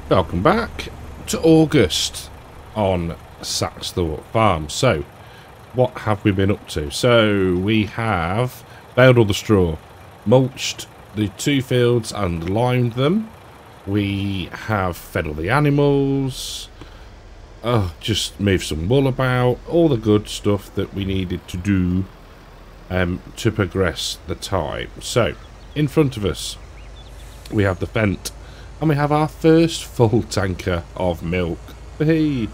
Welcome back to August on SAXTHORPE Farm. So, what have we been up to? So, we have baled all the straw, mulched the 2 fields and limed them. We have fed all the animals, just moved some wool about, all the good stuff that we needed to do to progress the time. So, in front of us, we have the Fendt. And we have our first full tanker of milk. Hey.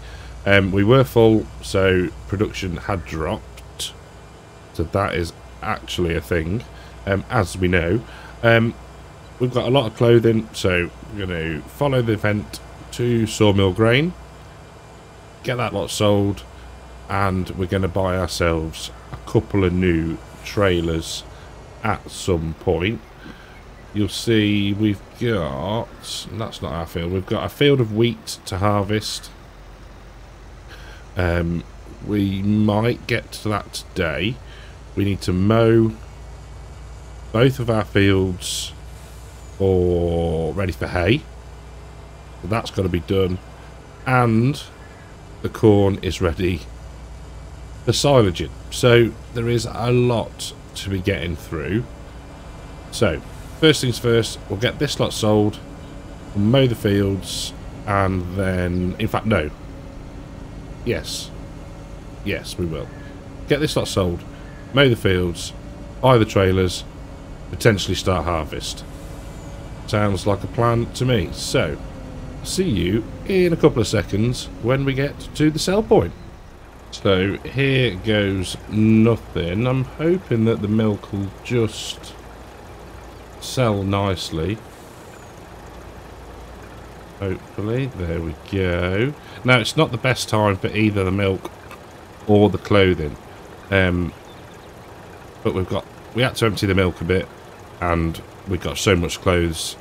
We were full, so production had dropped. So that is actually a thing, as we know. We've got a lot of clothing, so we're going to follow the event to Sawmill Grain, get that lot sold, and we're going to buy ourselves a couple of new trailers at some point. You'll see we've got, that's not our field, we've got a field of wheat to harvest. We might get to that today. We need to mow both of our fields ready for hay. So that's got to be done. And the corn is ready for silaging. So there is a lot to be getting through. So first things first, we'll get this lot sold, we'll mow the fields, and then, in fact, no. Yes, we will. Get this lot sold, mow the fields, buy the trailers, potentially start harvest. Sounds like a plan to me. So, see you in a couple of seconds when we get to the sell point. So, here goes nothing. I'm hoping that the milk will just sell nicely. Hopefully, there we go. Now, it's not the best time for either the milk or the clothing, but we had to empty the milk a bit, and we got so much clothes.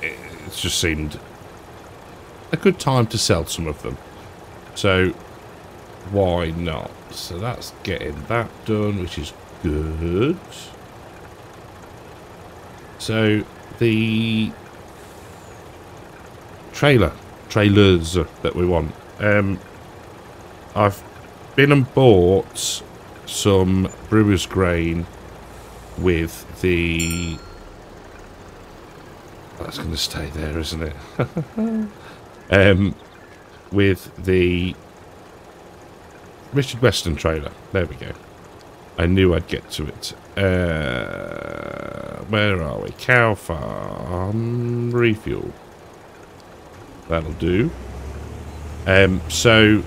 It just seemed a good time to sell some of them. So why not? So that's getting that done, which is good. So the trailers that we want. I've been and bought some brewer's grain with the... That's going to stay there, isn't it? With the Richard Weston trailer. There we go. I knew I'd get to it. Where are we? Cow farm refuel. That'll do. So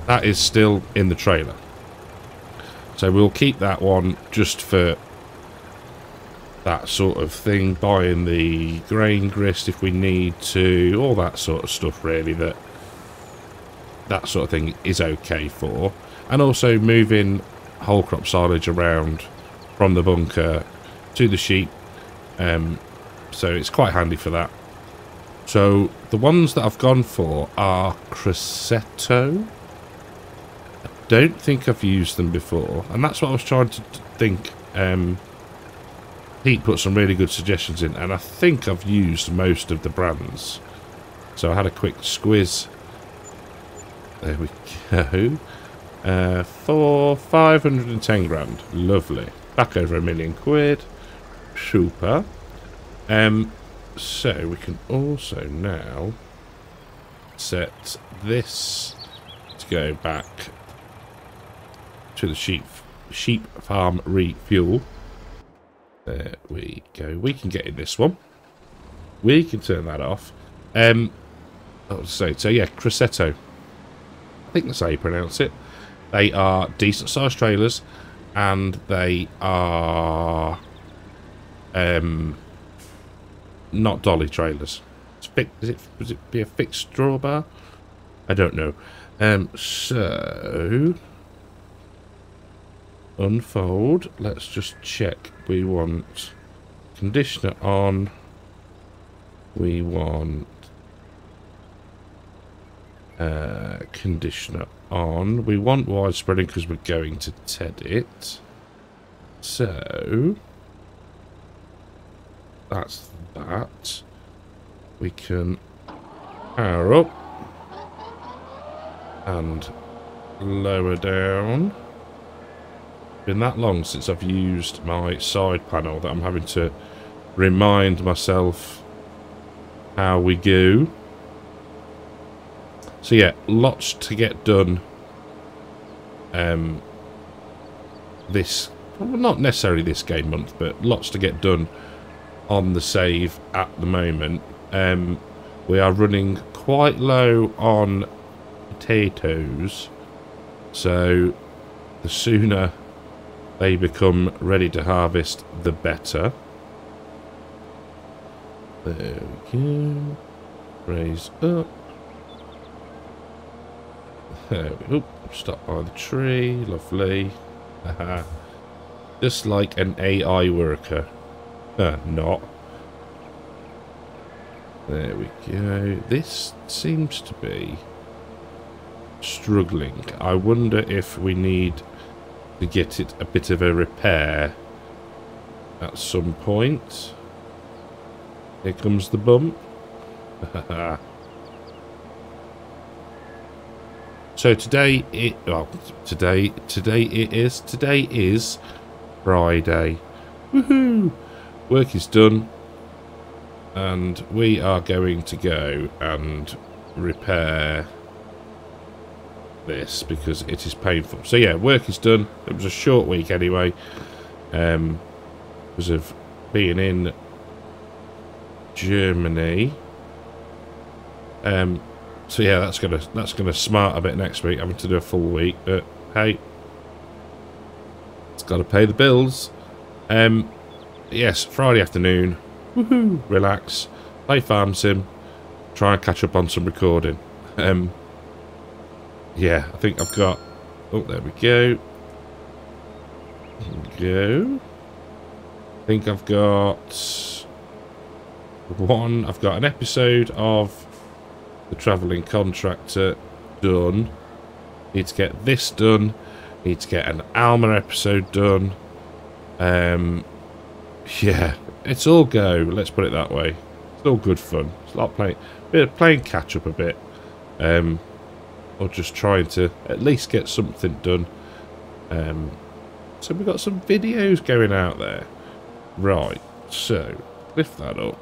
that is still in the trailer. So we'll keep that one just for that sort of thing. Buying the grain grist if we need to. All that sort of stuff really that sort of thing is okay for. And also moving whole crop silage around from the bunker to the sheep. So it's quite handy for that. So the ones that I've gone for are Cressetto. I don't think I've used them before, and that's what I was trying to think. Pete put some really good suggestions in, and I think I've used most of the brands. So I had a quick squiz. There we go. For 510 grand. Lovely. Back over £1 million. Super. So we can also now set this to go back to the sheep farm refuel. There we go. We can get in this one. We can turn that off. So yeah, Cressetto. I think that's how you pronounce it. They are decent sized trailers, and they are not dolly trailers. Is it be a fixed drawbar? I don't know. So unfold. Let's just check. We want conditioner on. We want conditioner on. We want widespreading because we're going to TED it. So that's that. We can Power up. And lower down. Been that long since I've used my side panel that I'm having to remind myself how we go. So yeah, lots to get done. This, well, not necessarily this game month, but lots to get done on the save at the moment. We are running quite low on potatoes, so the sooner they become ready to harvest, the better. There we go. Raise up. There we go. Stop by the tree. Lovely. Haha. Just like an AI worker. Not. There we go. This seems to be struggling. I wonder if we need to get it a bit of a repair at some point. Here comes the bump. So today is Friday. Woohoo! Work is done, and we are going to go and repair this because it is painful. So yeah, work is done. It was a short week anyway, because of being in Germany. So yeah, that's gonna smart a bit next week, having to do a full week. But hey, it's got to pay the bills. Yes, Friday afternoon. Woohoo! Relax, play Farm Sim, try and catch up on some recording. Yeah, I think I've got. Oh, there we go. I think I've got one. I've got an episode of The Travelling Contractor done. Need to get this done. Need to get an Alma episode done. Yeah, it's all go. Let's put it that way. It's all good fun. It's a lot of playing catch up a bit. Or just trying to at least get something done. So we've got some videos going out there. Right, so lift that up.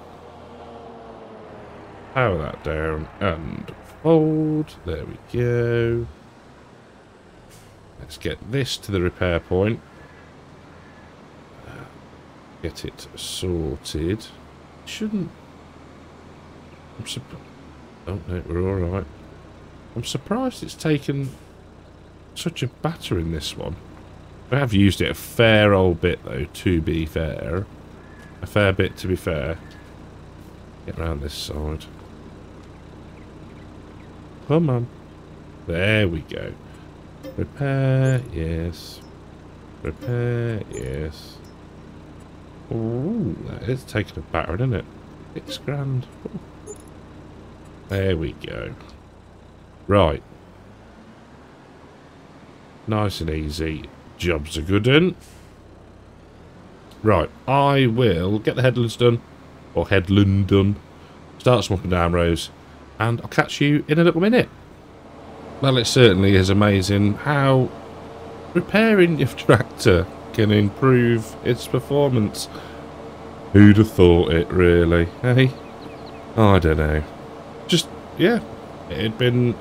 Power that down and fold. There we go. Let's get this to the repair point. Get it sorted. Shouldn't. Oh no, we're all right. I'm surprised it's taken such a batter in this one. I have used it a fair old bit though, to be fair. A fair bit, to be fair. Get around this side. Come on. There we go. Repair, yes. Repair, yes. Ooh, that is taking a batter, isn't it? £6 grand. There we go. Right. Nice and easy. Jobs are good in. Right. I will get the headlands done. Or headland done. Start smoking down rows. And I'll catch you in a little minute. Well, it certainly is amazing how repairing your tractor can improve its performance. Who'd have thought it, really? Hey? I don't know. Just, yeah. It had been...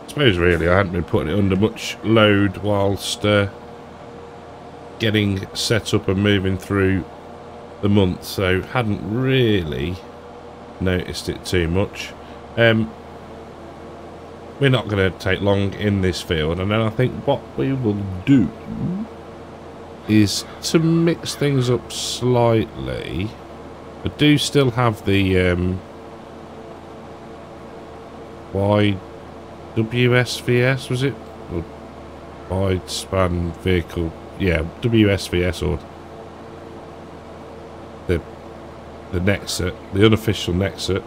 I suppose, really, I hadn't been putting it under much load whilst getting set up and moving through the month, so hadn't really noticed it too much. We're not going to take long in this field, and then I think what we will do is to mix things up slightly. I do still have the WSVS, was it? Or wide span vehicle, yeah, WSVS, or the Nexus, the unofficial Nexus.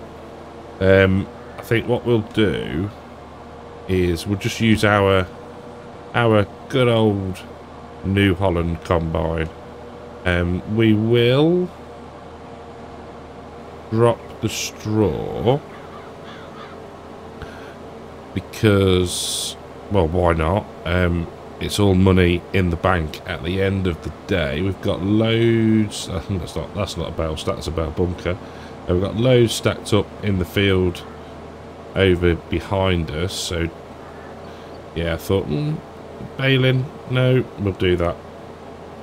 I think what we'll do is we'll just use our good old New Holland combine. We will drop the straw because, well, why not? It's all money in the bank at the end of the day. We've got loads. I think that's not a bale stack, that's a bale bunker. We've got loads stacked up in the field over behind us. So yeah, I thought baling. No, we'll do that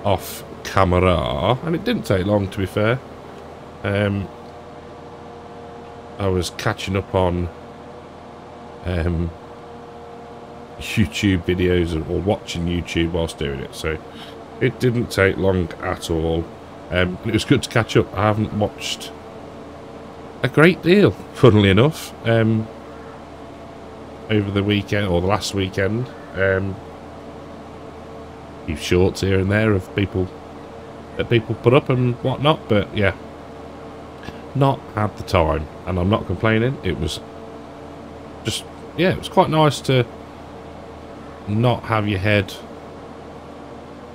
off camera, and it didn't take long, to be fair. I was catching up on YouTube videos or watching YouTube whilst doing it, so it didn't take long at all. It was good to catch up. I haven't watched a great deal, funnily enough, over the weekend or the last weekend. Few shorts here and there of people that people put up and whatnot, but yeah, not had the time, and I'm not complaining. It was just, yeah, it was quite nice to not have your head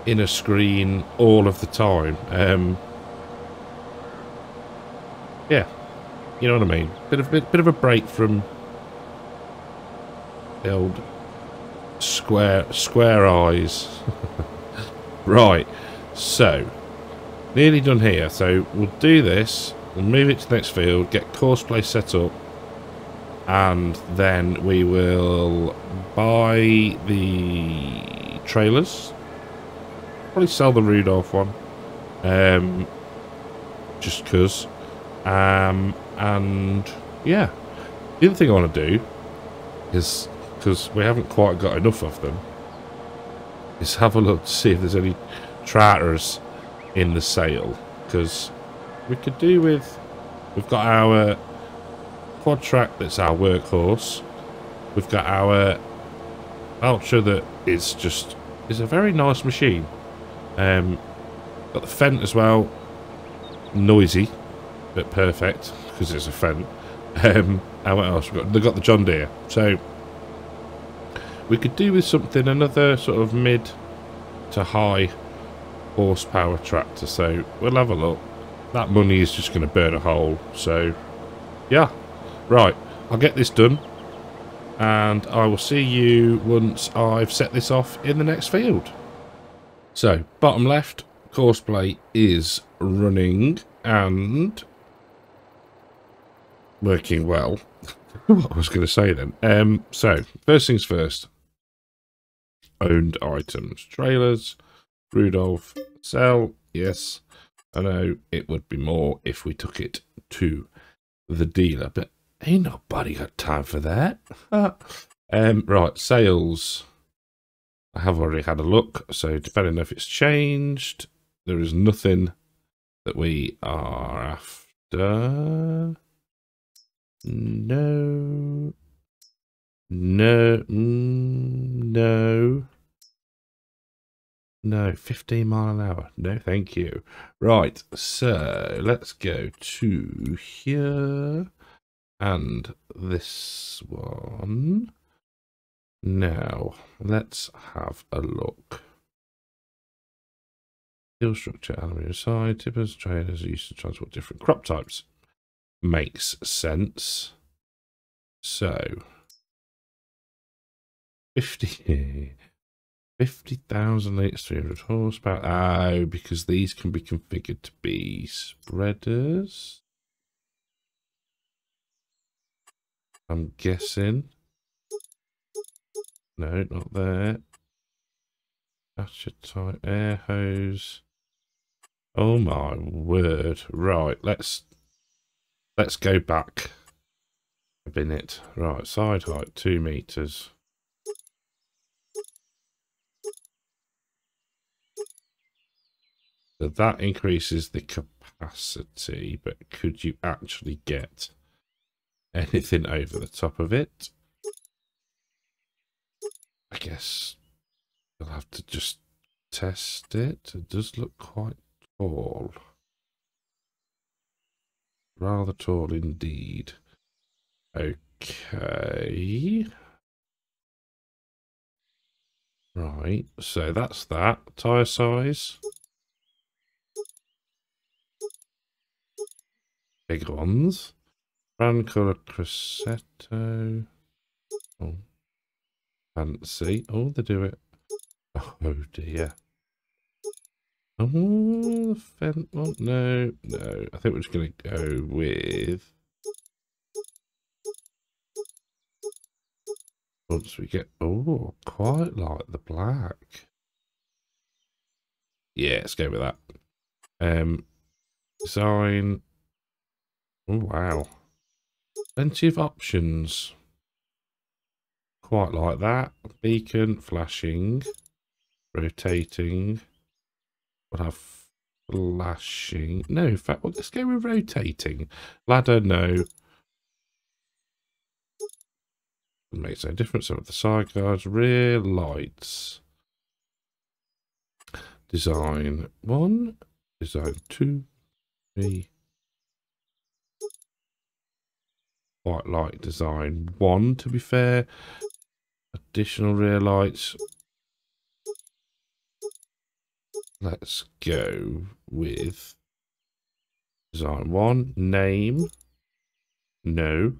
in a screen all of the time. Yeah, you know what I mean. Bit of a break from the old square eyes. Right, so nearly done here. So we'll do this. We'll move it to the next field, get course play set up, and then we will buy the trailers. Probably sell the Rudolph one, just cause. And yeah, the other thing I want to do is, because we haven't quite got enough of them, is have a look to see if there's any tractors in the sale, because we could do with, we've got our quad track that's our workhorse, we've got our Ultra that is a very nice machine, got the Fendt as well, noisy but perfect because it's a Fendt, and what else they've got the John Deere, so we could do with something, another sort of mid to high horsepower tractor, so we'll have a look. That money is just going to burn a hole, so yeah. Right, I'll get this done, and I will see you once I've set this off in the next field. So, bottom left, course play is running and working well. What I was going to say then. So, first things first. Owned items. Trailers. Rudolph. Sell. Yes. I know it would be more if we took it to the dealer, but ain't nobody got time for that. Right, sales. I have already had a look, so depending if it's changed, there is nothing that we are after. No. No. No. No, 15 mile an hour. No, thank you. Right, so let's go to here and this one. Now, let's have a look. Steel structure, aluminium side, tippers, trailers are used to transport different crop types. Makes sense. So, 50,000 litres, 300 horsepower. Oh, because these can be configured to be spreaders. I'm guessing. No, not there. Thatcher type, air hose. Oh my word. Right, let's go back a minute. Right, side height 2 meters. So that increases the capacity, but could you actually get anything over the top of it? I guess you'll have to just test it. It does look quite tall. Rather tall indeed. Okay. Right, so that's that. Tyre size. Big ones. Brand colour Crescetto. Oh, fancy. Oh, they do it. Oh dear. Oh, the Fendt one. No, no. I think we're just going to go with. Once we get. Oh, quite like the black. Yeah, let's go with that. Design. Oh, wow. Plenty of options. Quite like that. Beacon, flashing, rotating. We'll have flashing. No, in fact, well, let's go with rotating. Ladder, no. It makes no difference. So the side guards, rear lights. Design 1. Design 2. 3. Quite like design 1, to be fair. Additional rear lights. Let's go with design 1. Name. No.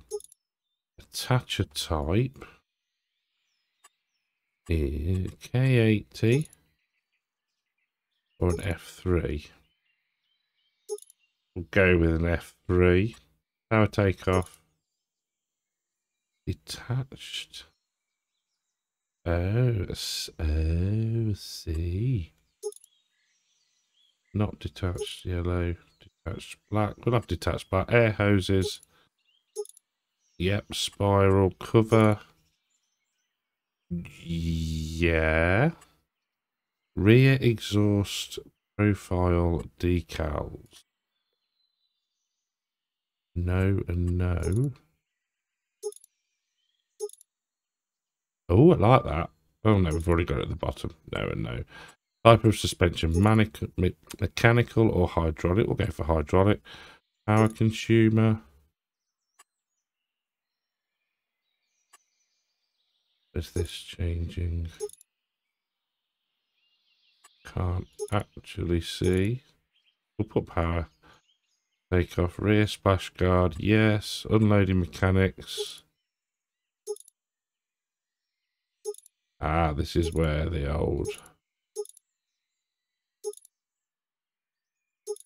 Attacher type. K80. Or an F3. We'll go with an F3. Power takeoff. Detached. Oh, see. Not detached yellow. Detached black. We'll have detached black. Air hoses. Yep, spiral cover. Yeah. Rear exhaust profile decals. No and no. Oh, I like that. Oh no, we've already got it at the bottom. No and no. Type of suspension, mechanical or hydraulic. We'll go for hydraulic. Power consumer. Is this changing? Can't actually see. We'll put power. Take off rear splash guard. Yes. Unloading mechanics. Ah, this is where the old.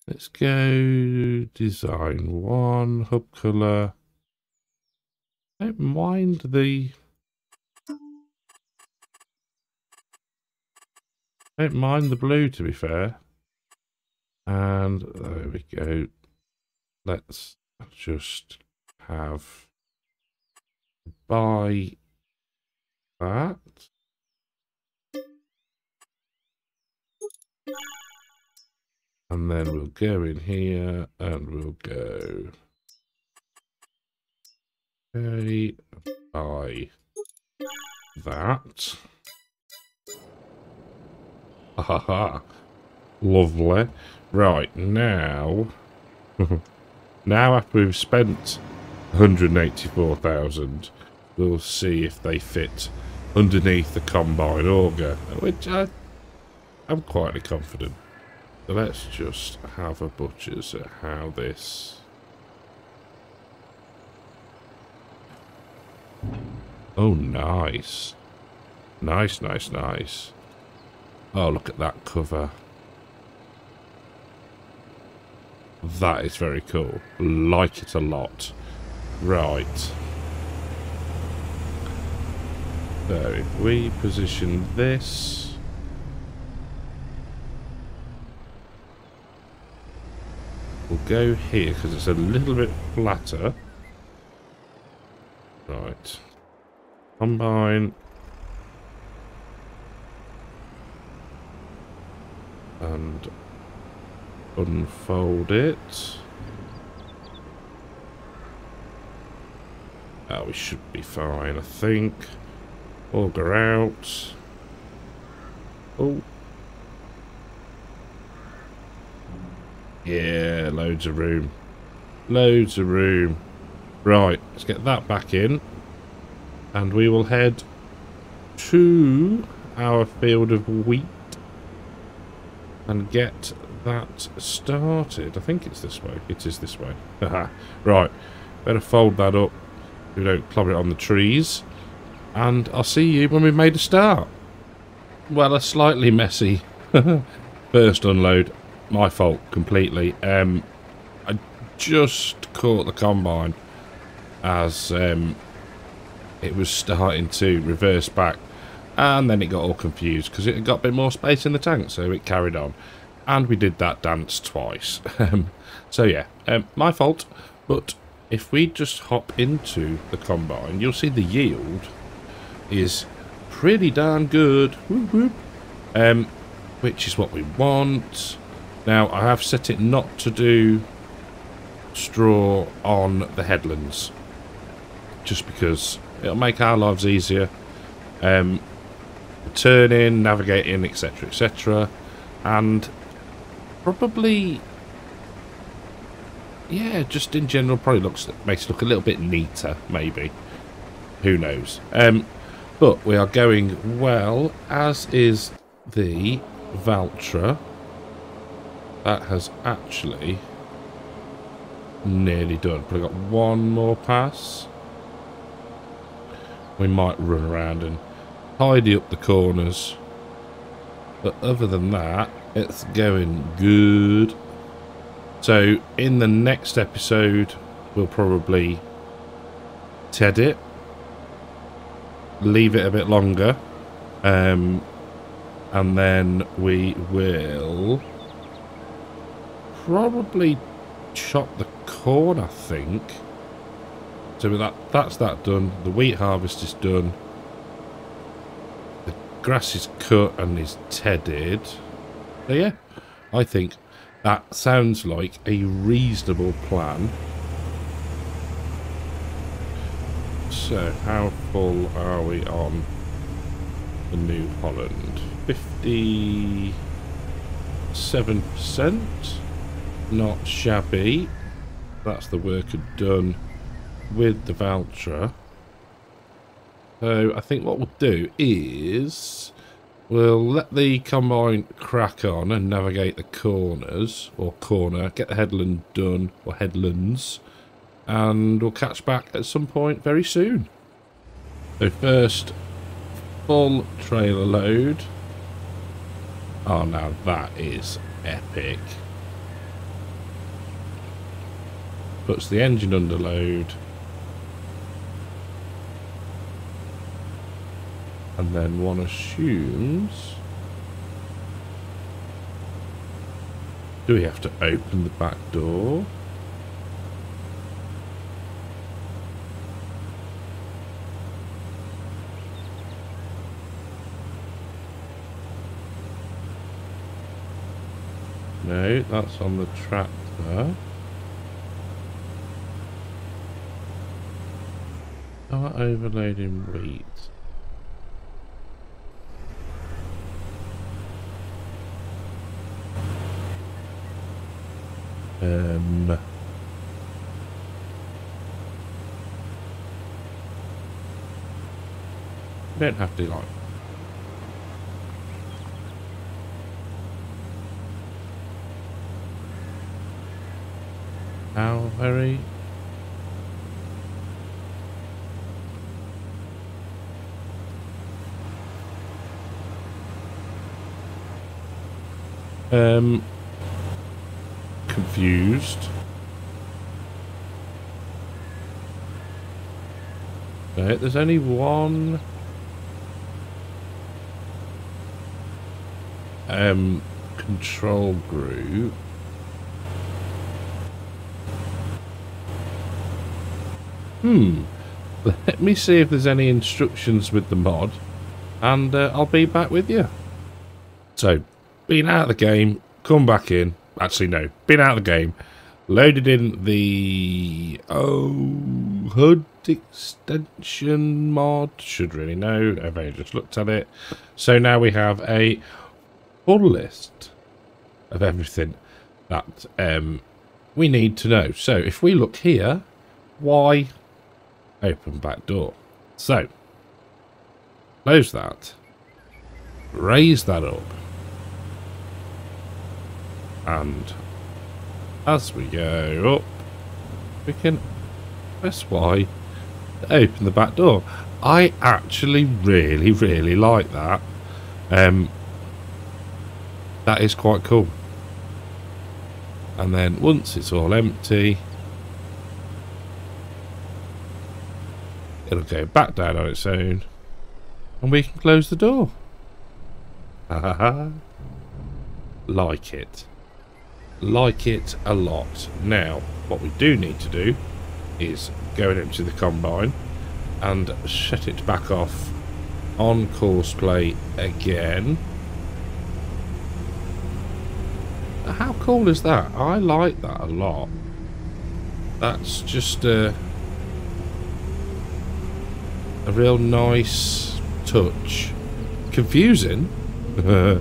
Let's go design 1. Hub color. Don't mind the. Don't mind the blue, to be fair. And there we go. Let's just have buy that. And then we'll go in here and we'll go. Okay, buy that. Haha, lovely. Right, now, now after we've spent 184,000, we'll see if they fit underneath the combine auger, which I'm quite confident. So let's just have a butcher's at how this. Oh, nice. Nice, nice, nice. Oh, look at that cover. That is very cool. Like it a lot. Right. So if we position this. We'll go here because it's a little bit flatter. Right. Combine. And unfold it. Oh, we should be fine, I think. Auger out. Oh. Yeah, loads of room. Loads of room. Right, let's get that back in. And we will head to our field of wheat and get that started. I think it's this way. It is this way. Right, better fold that up so we don't clobber it on the trees. and I'll see you when we've made a start. Well, a slightly messy first unload. My fault completely. I just caught the combine as it was starting to reverse back, and then it got all confused because it got a bit more space in the tank, so it carried on, and we did that dance twice. So yeah, my fault. But if we just hop into the combine, you'll see the yield is pretty darn good. Whoop, whoop. Which is what we want. Now I have set it not to do straw on the headlands, just because it'll make our lives easier, turning, navigating, etc, etc, and probably, yeah, just in general probably makes it look a little bit neater, maybe, who knows. But we are going well, as is the Valtra. That has actually nearly done. Probably got one more pass. We might run around and tidy up the corners, but other than that, it's going good. So in the next episode, we'll probably TED it, leave it a bit longer, and then we will probably chop the corn, I think. So that's that done. The wheat harvest is done. The grass is cut and is tedded. So yeah, I think that sounds like a reasonable plan. So how full are we on the New Holland? 57%. Not shabby. That's the worker done with the Valtra. So I think what we'll do is we'll let the combine crack on and navigate the corners, or corner, get the headland done, or headlands, and we'll catch back at some point very soon. So first, full trailer load. Oh, now that is epic. Puts the engine under load, and then one assumes, do we have to open the back door? No, that's on the tractor. Start overloading wheat. You don't have to, like, how very confused. Right, there's only one control group. Let me see if there's any instructions with the mod, and I'll be back with you. So, been out of the game, come back in. Actually, no, been out of the game, loaded in the HUD extension mod. Should really know. I've only just looked at it. So now we have a full list of everything that we need to know. So if we look here, why open back door? So close that, raise that up, and as we go up, we can press Y to open the back door. I actually really like that. That is quite cool. And then once it's all empty, it'll go back down on its own and we can close the door. Like it. Like it a lot. Now, what we do need to do is go and empty the combine and shut it back off on course play again. How cool is that? I like that a lot. That's just a real nice touch. Confusing to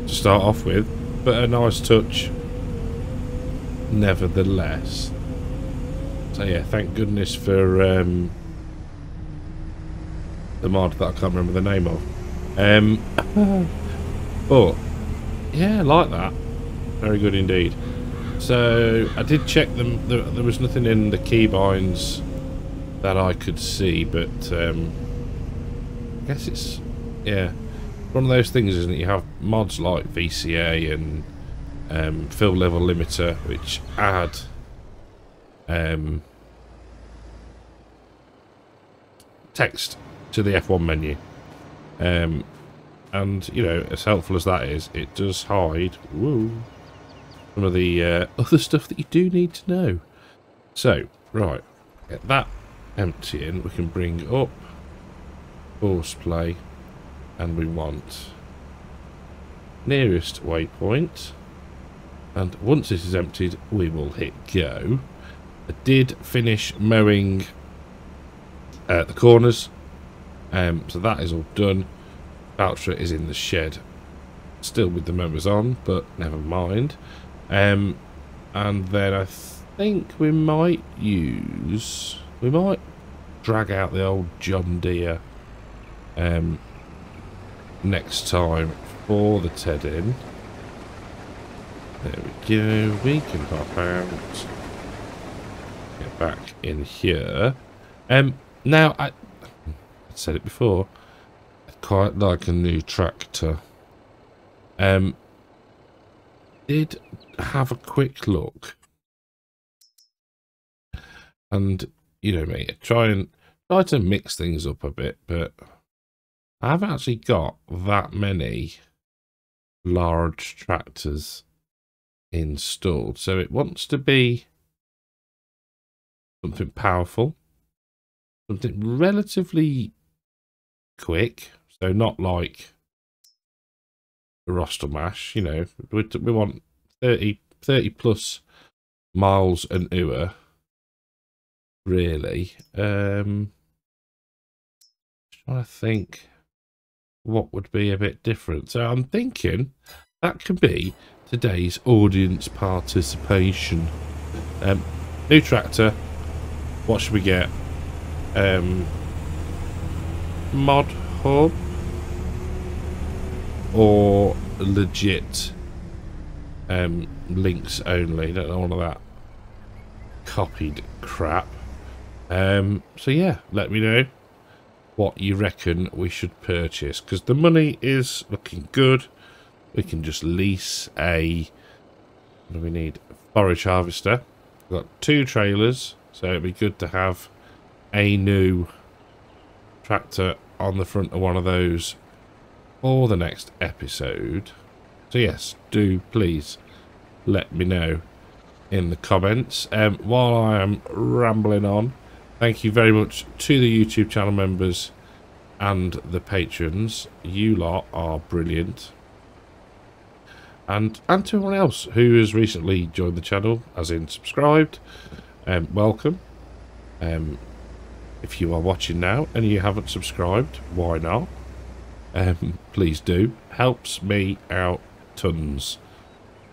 start off with, but a nice touch nevertheless. So yeah, thank goodness for the mod that I can't remember the name of. But yeah, I like that. Very good indeed. So I did check them. There was nothing in the keybinds that I could see, but I guess it's, yeah, one of those things, isn't it? You have mods like VCA and fill level limiter, which add text to the F1 menu, and you know, as helpful as that is, it does hide some of the other stuff that you do need to know. So right, get that empty in. We can bring up course play, and we want nearest waypoint, and once this is emptied we will hit go. I did finish mowing the corners, so that is all done. Valtra is in the shed, still with the mowers on, but never mind. And then I think we might drag out the old John Deere next time for the TED-in. There we go, we can hop out, get back in here. Now, I said it before, I quite like a new tractor. Did have a quick look, and you know me, try to mix things up a bit, but I haven't actually got that many large tractors installed, so it wants to be something powerful, something relatively quick, so not like the Rostel Mash, you know. We want 30 plus miles an hour, really. Trying to think what would be a bit different. So I'm thinking that could be today's audience participation. New tractor, what should we get? Mod hub or legit links only? Don't know all of that copied crap. So yeah, let me know what you reckon we should purchase, because the money is looking good. We can just lease a, what do we need? Forage harvester. We've got 2 trailers, so it'd be good to have a new tractor on the front of one of those for the next episode. So yes, do please let me know in the comments. While I am rambling on, thank you very much to the YouTube channel members and the patrons. You lot are brilliant. And to everyone else who has recently joined the channel, as in subscribed, welcome. If you are watching now and you haven't subscribed, why not? Please do. Helps me out tons.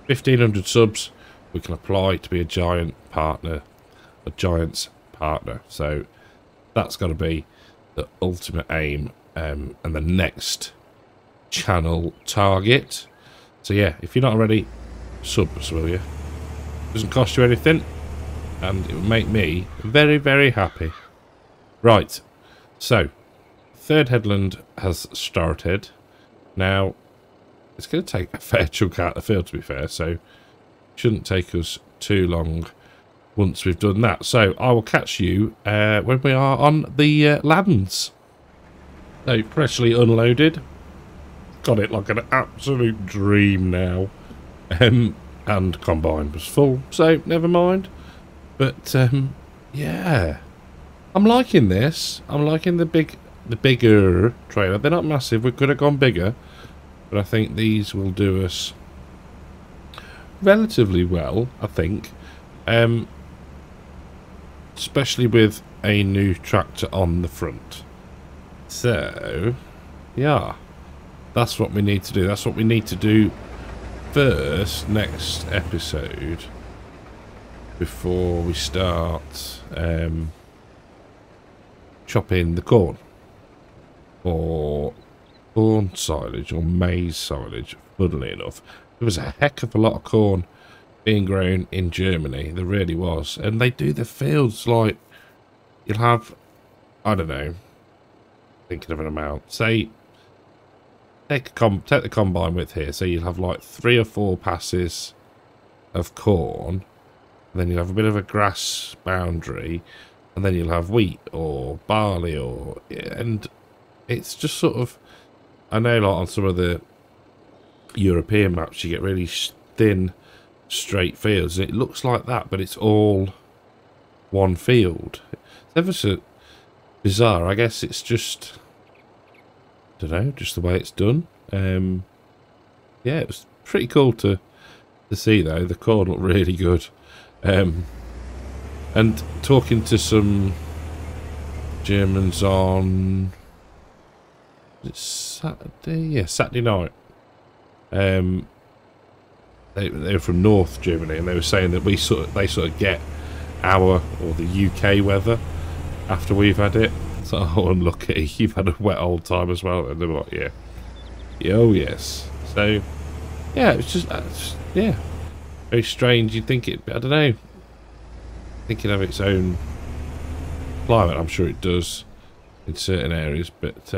1,500 subs, we can apply to be a giant partner, a giant's partner. So that's got to be the ultimate aim, and the next channel target. So yeah, if you're not already, sub us, will you? Doesn't cost you anything, and it will make me very, very happy. Right, so third headland has started. Now, it's going to take a fair chunk out of the field, to be fair, so it shouldn't take us too long once we've done that. So I will catch you when we are on the lands. So, freshly unloaded. Got it like an absolute dream now. And combine was full, so never mind. But yeah, I'm liking this. I'm liking the bigger trailer. They're not massive. We could have gone bigger, but I think these will do us relatively well. I think, especially with a new tractor on the front. So yeah, that's what we need to do. That's what we need to do first next episode before we start chopping the corn or corn silage or maize silage. Funnily enough, there was a heck of a lot of corn being grown in Germany. There really was. And they do the fields like, you'll have, I don't know, thinking of an amount, say take the combine width here, so you'll have like 3 or 4 passes of corn, and then you'll have a bit of a grass boundary, and then you'll have wheat or barley, or, and it's just sort of, I know like on some of the European maps you get really thin straight fields, and it looks like that, but it's all one field. It's ever so bizarre. I guess it's just, I don't know, just the way it's done. Yeah, it was pretty cool to see though. The corn looked really good. And talking to some Germans on, it's Saturday, yeah, Saturday night. They were from North Germany, and they were saying that they sort of get our, or the UK weather after we've had it. So, oh, unlucky, you've had a wet old time as well. And they were like, yeah, oh yes. So yeah, it was just yeah, very strange. You'd think it, I don't know, thinking of its own climate. I'm sure it does in certain areas, but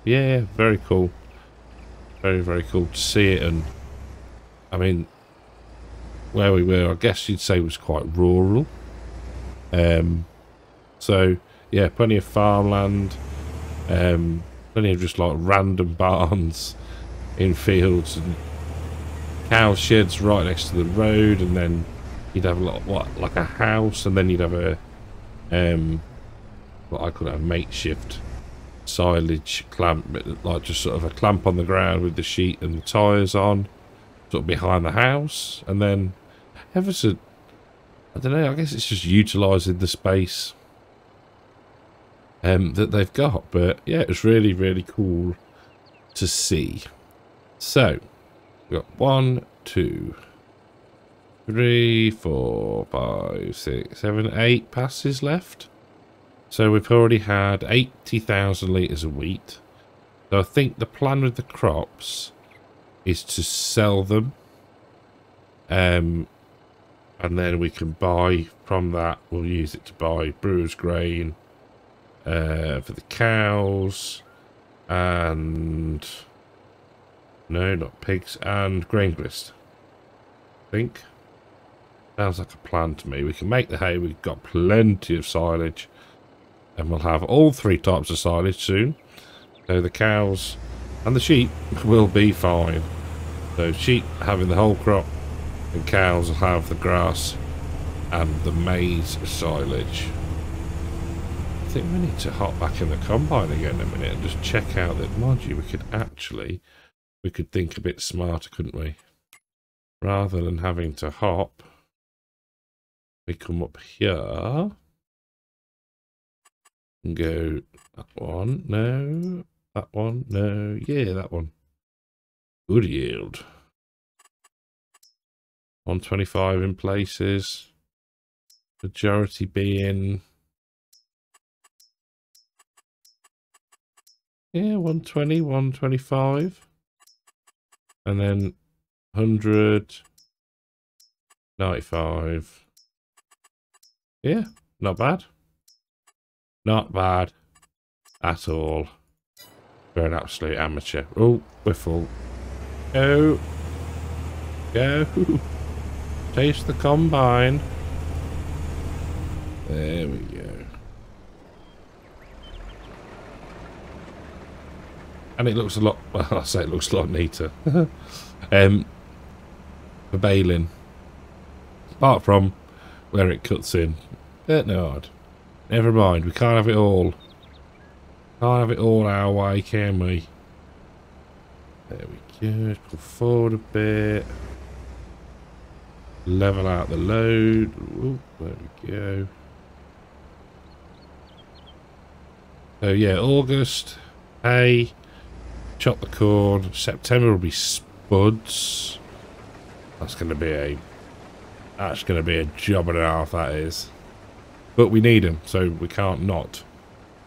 yeah, very cool, very cool to see it. And I mean, where we were, I guess you'd say was quite rural. So yeah, plenty of farmland, plenty of just like random barns in fields, and cow sheds right next to the road, and then you'd have a lot, like a house, and then you'd have a what I call a makeshift silage clamp, like just sort of a clamp on the ground with the sheet and the tyres on, sort of behind the house, and then ever so, I don't know, I guess it's just utilising the space that they've got. But yeah, it was really cool to see. So we've got 1, 2, 3, 4, 5, 6, 7, 8 passes left. So we've already had 80,000 litres of wheat. So I think the plan with the crops is to sell them, and then we can buy from that. We'll use it to buy brewer's grain for the cows, and no, not pigs, and grain grist. I think sounds like a plan to me. We can make the hay. We've got plenty of silage, and we'll have all 3 types of silage soon. So the cows and the sheep will be fine. So sheep having the whole crop, and cows will have the grass and the maize silage. I think we need to hop back in the combine again in a minute and just check out that, mind you, we could think a bit smarter, couldn't we? Rather than having to hop, we come up here and go that one, no, that one, no, yeah, that one. Good yield. 125 in places. Majority being, yeah, 120, 125. And then 100, 95. Yeah, not bad. Not bad at all. We're an absolute amateur. Oh, we're full. Go. Go. Taste the combine. There we go. And it looks a lot, well, I say it looks a lot neater. For baling. Apart from where it cuts in. No, never mind, we can't have it all. Can't have it all our way, can we? There we go, let's pull forward a bit. Level out the load. Ooh, there we go. So yeah, August, hay, chop the corn. September will be spuds. That's going to be a job and a half, that is. But we need them, so we can't not.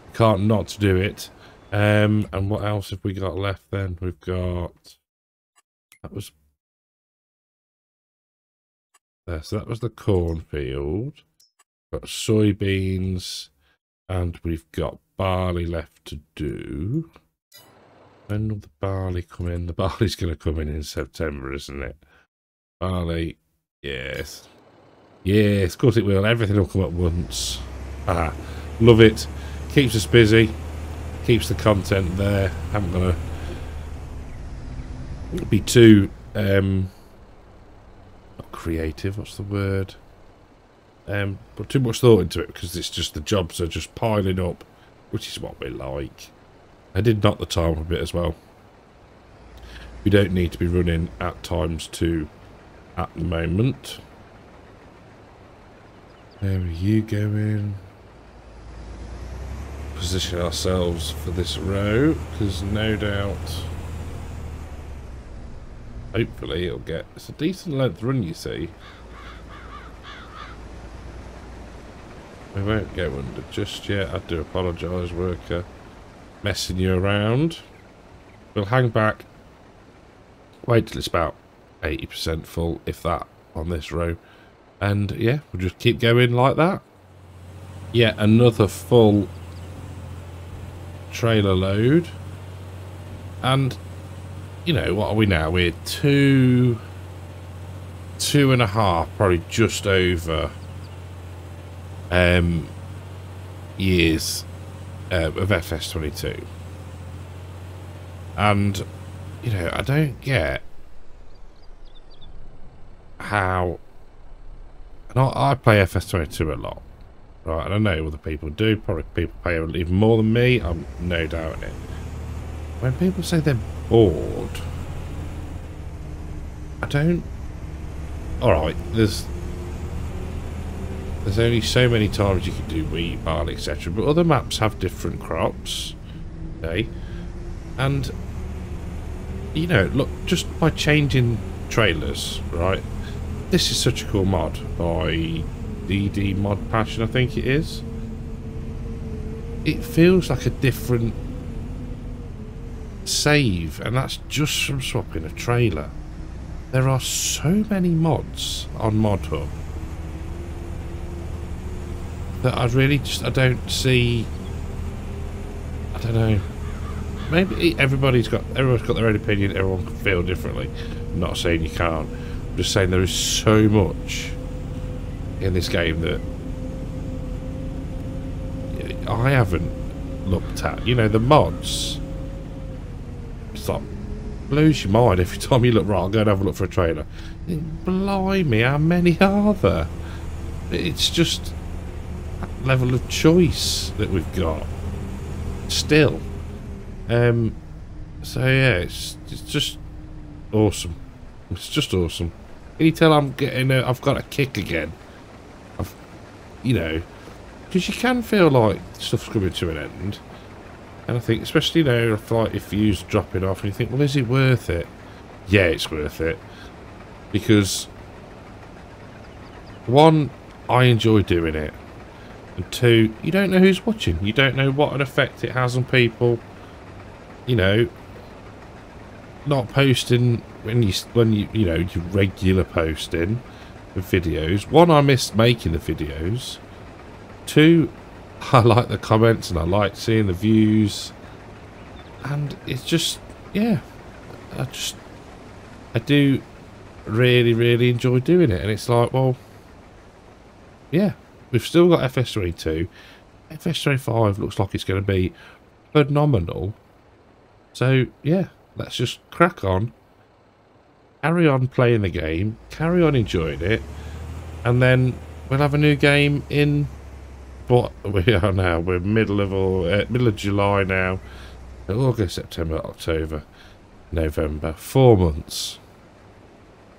We can't not do it. And what else have we got left then? We've got... That was... There, so that was the cornfield. Got soybeans. And we've got barley left to do. When will the barley come in? The barley's going to come in September, isn't it? Barley, yes. Yes, of course it will. Everything will come at once. Ah, love it. Keeps us busy. Keeps the content there. I'm going to be too... not creative, what's the word? Put too much thought into it because it's just the jobs are just piling up, which is what we like. I did knock the time up a bit as well. We don't need to be running at ×2 at the moment. There are you going. Position ourselves for this row because no doubt, hopefully it'll get. It's a decent length run, you see. We won't go under just yet. I do apologise, worker. Messing you around. We'll hang back. Wait till it's about 80% full, if that, on this row. And yeah, we'll just keep going like that. Yeah, another full trailer load. And, you know, what are we now? We're two and a half, probably just over years of FS22. And, you know, I don't get how... And I play FS22 a lot, right? And I know other people do. Probably people pay even more than me. I'm no doubt in it. When people say they're bored, I don't... Alright, there's only so many times you can do wheat, barley, etc. But other maps have different crops. Okay? And, you know, look, just by changing trailers, right? This is such a cool mod by DD Mod Passion, I think it is. It feels like a different save, and that's just from swapping a trailer. There are so many mods on Mod Hub that I really just, I don't see, I don't know, maybe everyone's got their own opinion, everyone can feel differently. I'm not saying you can't, I'm just saying there is so much in this game that I haven't looked at. You know, the mods, it's like, blows your mind every time you look. Right, I'll go and have a look for a trailer. Blimey, how many are there? It's just that level of choice that we've got still. So yeah, it's just awesome. It's just awesome. Can you tell I'm getting I've got a kick again? You know, because you can feel like stuff's coming to an end. And I think, especially, you know, if views dropping off, and you think, well, is it worth it? Yeah, it's worth it. Because, one, I enjoy doing it. And two, you don't know who's watching. You don't know what an effect it has on people. You know, not posting when you know, your regular posting of videos. One, I miss making the videos. Two, I like the comments and I like seeing the views, and it's just, yeah, I do really enjoy doing it. And it's like, well, yeah, we've still got FS22. FS25 looks like it's going to be phenomenal. So yeah, let's just crack on, carry on playing the game, carry on enjoying it, and then we'll have a new game in what we are now. We're middle of July now. August, September, October, November. 4 months.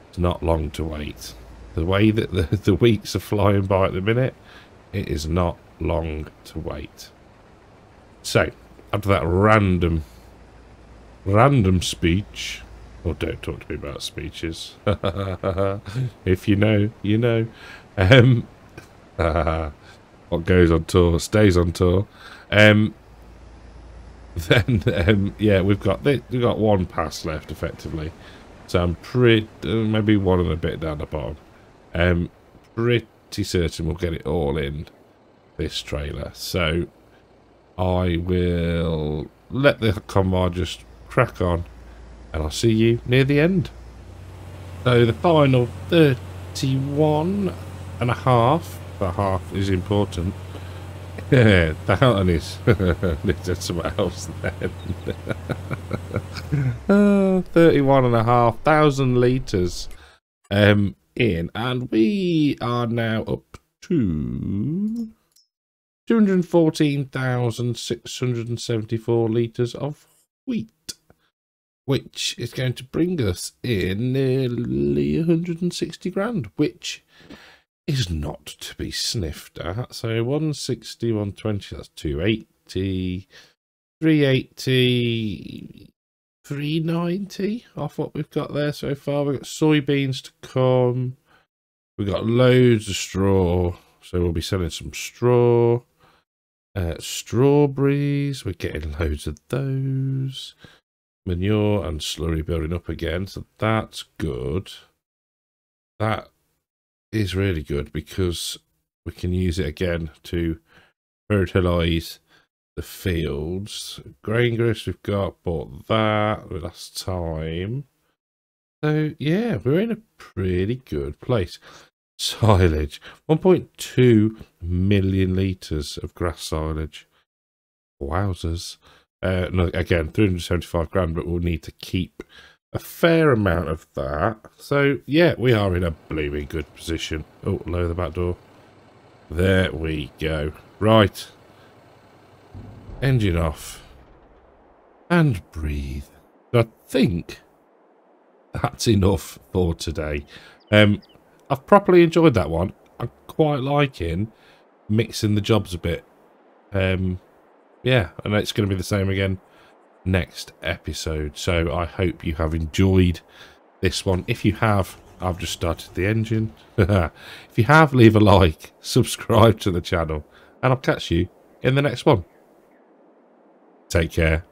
It's not long to wait. The way that the weeks are flying by at the minute, it is not long to wait. So, after that random speech, or don't talk to me about speeches. If you know, you know. What goes on tour stays on tour. Then yeah, we've got one pass left effectively, so I'm pretty maybe one and a bit down the bottom. Pretty certain we'll get it all in this trailer. So I will let the convoy just crack on, and I'll see you near the end. So the final 31 and a half. The half is important. Yeah, that is there's somewhere else then. 31,500 litres in, and we are now up to 214,674 litres of wheat, which is going to bring us in nearly 160 grand, which is not to be sniffed at. So 160, 120, that's 280, 380, 390 off what we've got there so far. We've got soybeans to come. We've got loads of straw, so we'll be selling some straw. Strawberries, we're getting loads of those. Manure and slurry building up again, so that's good. That is really good because we can use it again to fertilise the fields. Grain grist we've bought that last time. So yeah, we're in a pretty good place. Silage, 1.2 million litres of grass silage. Wowzers. No, again, 375 grand, but we'll need to keep a fair amount of that. So yeah, we are in a blooming good position. Oh, lower the back door. There we go. Right. Engine off. And breathe. I think that's enough for today. I've properly enjoyed that one. I'm quite liking mixing the jobs a bit. Yeah, and it's going to be the same again next episode. So I hope you have enjoyed this one. If you have, I've just started the engine. If you have, leave a like, subscribe to the channel, and I'll catch you in the next one. Take care.